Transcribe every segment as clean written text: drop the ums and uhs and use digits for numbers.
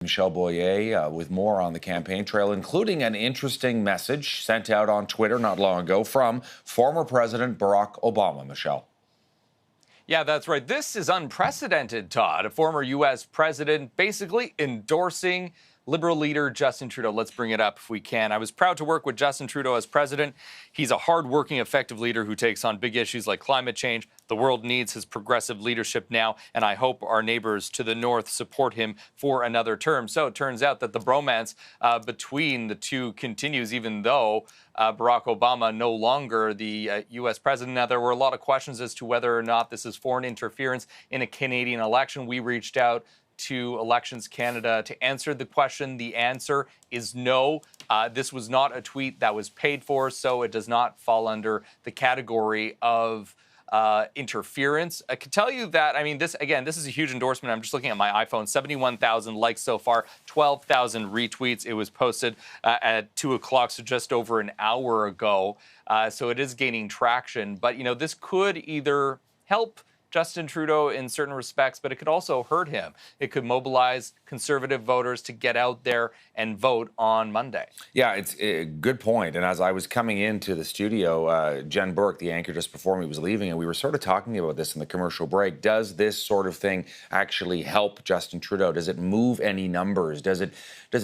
Michelle Boyer with more on the campaign trail, including an interesting message sent out on Twitter not long ago from former President Barack Obama. Michelle. Yeah, that's right. This is unprecedented, Todd. A former U.S. president basically endorsing Liberal leader Justin Trudeau. Let's bring it up if we can. I was proud to work with Justin Trudeau as president. He's a hardworking, effective leader who takes on big issues like climate change. The world needs his progressive leadership now, and I hope our neighbors to the north support him for another term. So it turns out that the bromance between the two continues, even though Barack Obama no longer the U.S. president. Now, there were a lot of questions as to whether or not this is foreign interference in a Canadian election. We reached out to Elections Canada to answer the question. The answer is no. This was not a tweet that was paid for, so it does not fall under the category of interference. I can tell you that, I mean, this is a huge endorsement. I'm just looking at my iPhone, 71,000 likes so far, 12,000 retweets. It was posted at 2 o'clock, so just over an hour ago. So it is gaining traction. But, you know, this could either help Justin Trudeau in certain respects, but it could also hurt him. It could mobilize Conservative voters to get out there and vote on Monday. Yeah, it's a good point. And as I was coming into the studio, Jen Burke, the anchor just before me, was leaving, and we were sort of talking about this in the commercial break. Does this sort of thing actually help Justin Trudeau? Does it move any numbers? Does it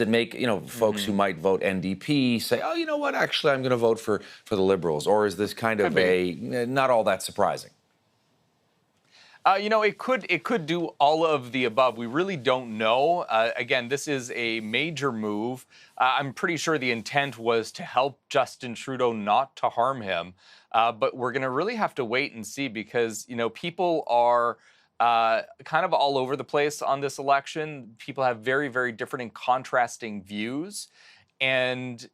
make, you know, folks who might vote NDP say, oh, you know what, actually I'm going to vote for the Liberals? Or is this kind of not all that surprising? You know, it could do all of the above. We really don't know. Again, this is a major move. I'm pretty sure the intent was to help Justin Trudeau, not to harm him. But we're going to really have to wait and see because, you know, people are kind of all over the place on this election. People have very, very different and contrasting views. And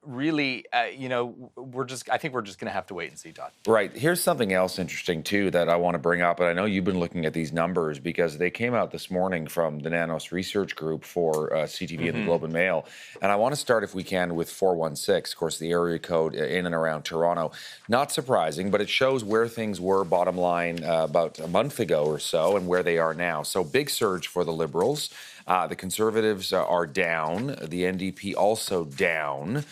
really, you know, I think we're just going to have to wait and see, Todd. Right. Here's something else interesting, too, that I want to bring up. And I know you've been looking at these numbers because they came out this morning from the Nanos Research Group for CTV and the Globe and Mail. And I want to start, if we can, with 416, of course, the area code in and around Toronto. Not surprising, but it shows where things were, bottom line, about a month ago or so and where they are now. So big surge for the Liberals. The Conservatives are down. The NDP also down.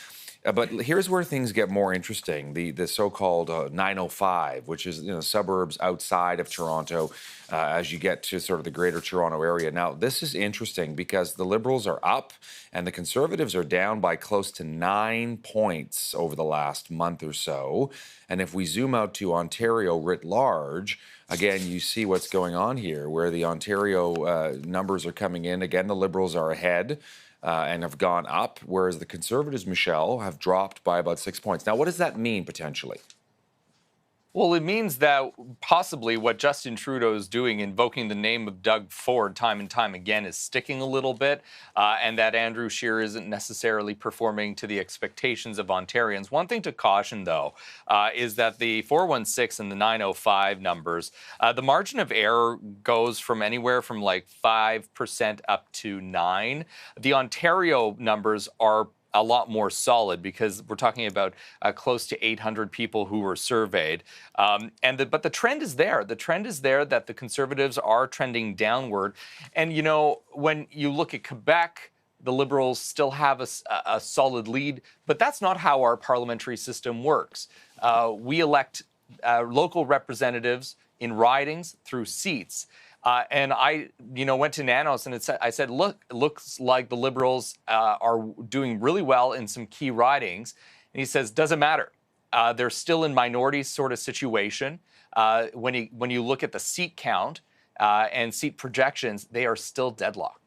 But here's where things get more interesting. The so-called 905, which is, you know, suburbs outside of Toronto as you get to sort of the greater Toronto area. Now, this is interesting because the Liberals are up and the Conservatives are down by close to 9 points over the last month or so. And if we zoom out to Ontario writ large, again, you see what's going on here, where the Ontario numbers are coming in. Again, the Liberals are ahead. And have gone up, whereas the Conservatives, Michelle, have dropped by about 6 points. Now, what does that mean potentially? Well, it means that possibly what Justin Trudeau is doing, invoking the name of Doug Ford time and time again, is sticking a little bit, and that Andrew Scheer isn't necessarily performing to the expectations of Ontarians. One thing to caution, though, is that the 416 and the 905 numbers, the margin of error goes from anywhere from like 5% up to 9%. The Ontario numbers are a lot more solid because we're talking about close to 800 people who were surveyed. But the trend is there. The trend is there that the Conservatives are trending downward. And, you know, when you look at Quebec, the Liberals still have a solid lead, but that's not how our parliamentary system works. We elect local representatives in ridings through seats. And I, you know, went to Nanos and I said, look, it looks like the Liberals are doing really well in some key ridings. And he says, doesn't matter. They're still in minority sort of situation. When you look at the seat count and seat projections, they are still deadlocked.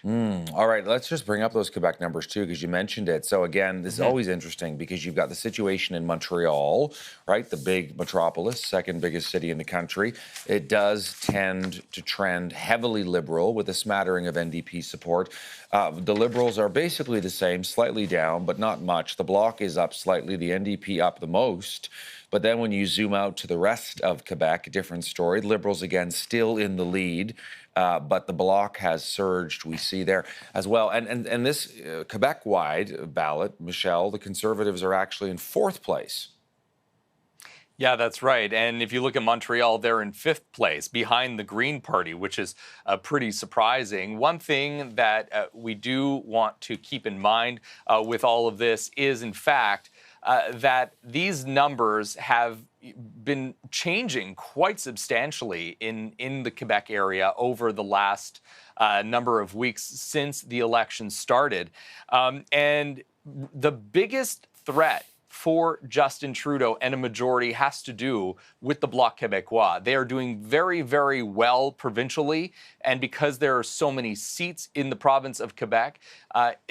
All right, let's just bring up those Quebec numbers, too, because you mentioned it. So, again, this is always interesting because you've got the situation in Montreal, right, the big metropolis, second biggest city in the country. It does tend to trend heavily Liberal with a smattering of NDP support. The Liberals are basically the same, slightly down, but not much. The Bloc is up slightly, the NDP up the most. But then when you zoom out to the rest of Quebec, a different story. Liberals, again, still in the lead, but the Bloc has surged, we see there as well. And this Quebec-wide ballot, Michelle, the Conservatives are actually in fourth place. Yeah, that's right. And if you look at Montreal, they're in fifth place behind the Green Party, which is pretty surprising. One thing that we do want to keep in mind with all of this is, in fact, that these numbers have been changing quite substantially in the Quebec area over the last number of weeks since the election started. And the biggest threat for Justin Trudeau and a majority has to do with the Bloc Québécois. They are doing very, very well provincially, and because there are so many seats in the province of Quebec,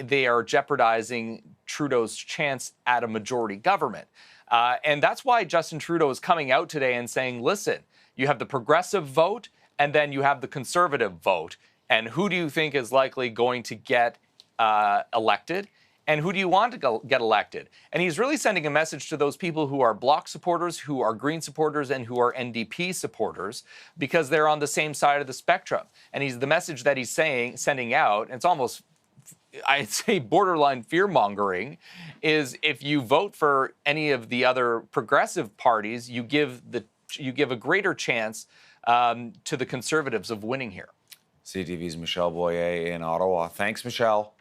they are jeopardizing Trudeau's chance at a majority government. And that's why Justin Trudeau is coming out today and saying, listen, you have the progressive vote, and then you have the conservative vote. And who do you think is likely going to get elected? And who do you want to get elected? And he's really sending a message to those people who are Bloc supporters, who are Green supporters, and who are NDP supporters, because they're on the same side of the spectrum. And the message that he's sending out, and it's almost, I'd say, borderline fear-mongering, is if you vote for any of the other progressive parties, you give a greater chance to the Conservatives of winning here. CTV's Michelle Boyer in Ottawa. Thanks, Michelle.